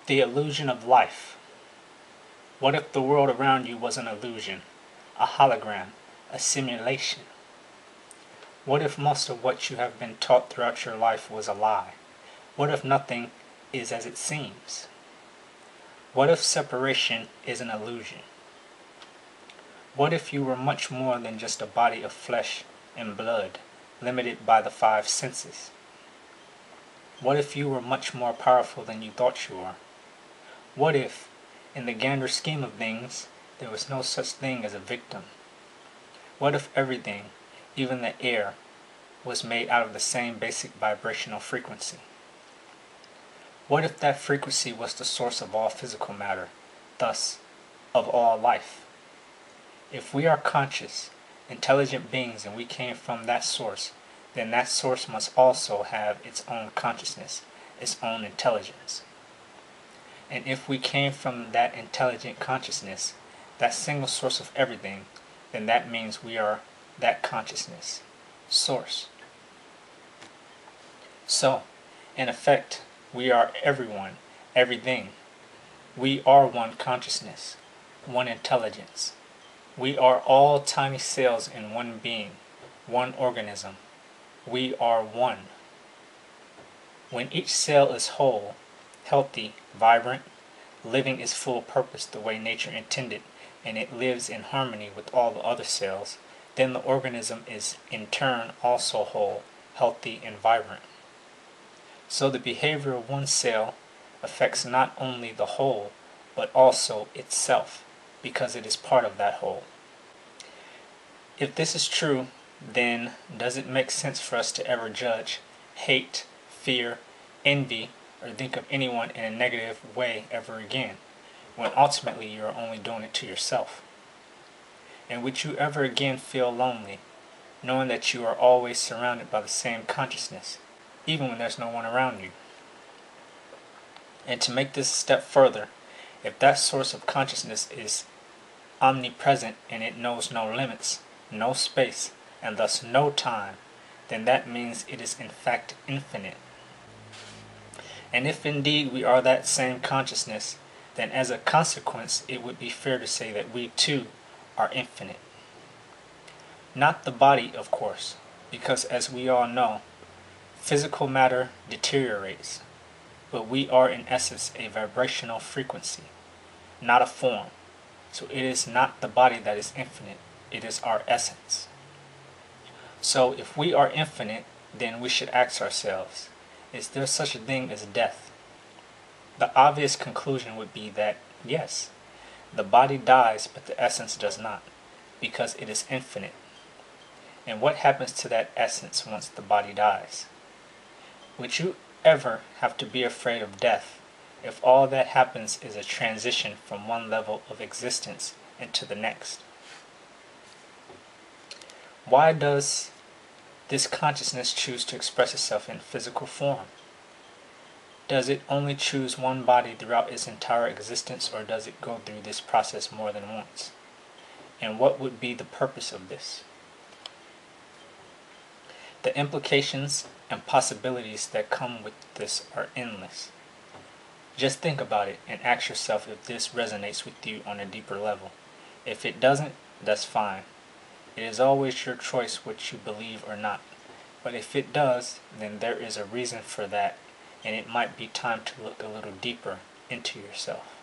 The illusion of life. What if the world around you was an illusion, a hologram, a simulation? What if most of what you have been taught throughout your life was a lie? What if nothing is as it seems? What if separation is an illusion? What if you were much more than just a body of flesh and blood, limited by the five senses? What if you were much more powerful than you thought you were? What if, in the grander scheme of things, there was no such thing as a victim? What if everything, even the air, was made out of the same basic vibrational frequency? What if that frequency was the source of all physical matter, thus, of all life? If we are conscious, intelligent beings and we came from that source, then that source must also have its own consciousness, its own intelligence. And if we came from that intelligent consciousness, that single source of everything, then that means we are that consciousness, source. So, in effect, we are everyone, everything. We are one consciousness, one intelligence. We are all tiny cells in one being, one organism. We are one. When each cell is whole, healthy, vibrant, living its full purpose the way nature intended, and it lives in harmony with all the other cells, then the organism is in turn also whole, healthy, and vibrant. So the behavior of one cell affects not only the whole, but also itself, because it is part of that whole. If this is true, then does it make sense for us to ever judge, hate, fear, envy, or think of anyone in a negative way ever again, when ultimately you are only doing it to yourself? And would you ever again feel lonely, knowing that you are always surrounded by the same consciousness, even when there's no one around you? And to make this a step further, if that source of consciousness is omnipresent and it knows no limits, no space, and thus no time, then that means it is in fact infinite. And if indeed we are that same consciousness, then as a consequence it would be fair to say that we too are infinite. Not the body, of course, because as we all know, physical matter deteriorates, but we are in essence a vibrational frequency, not a form. So it is not the body that is infinite, it is our essence. So if we are infinite, then we should ask ourselves, is there such a thing as death? The obvious conclusion would be that yes, the body dies but the essence does not, because it is infinite. And what happens to that essence once the body dies? Would you ever have to be afraid of death if all that happens is a transition from one level of existence into the next? Why does this consciousness choose to express itself in physical form? Does it only choose one body throughout its entire existence, or does it go through this process more than once? And what would be the purpose of this? The implications and possibilities that come with this are endless. Just think about it and ask yourself if this resonates with you on a deeper level. If it doesn't, that's fine. It is always your choice what you believe or not. But if it does, then there is a reason for that, and it might be time to look a little deeper into yourself.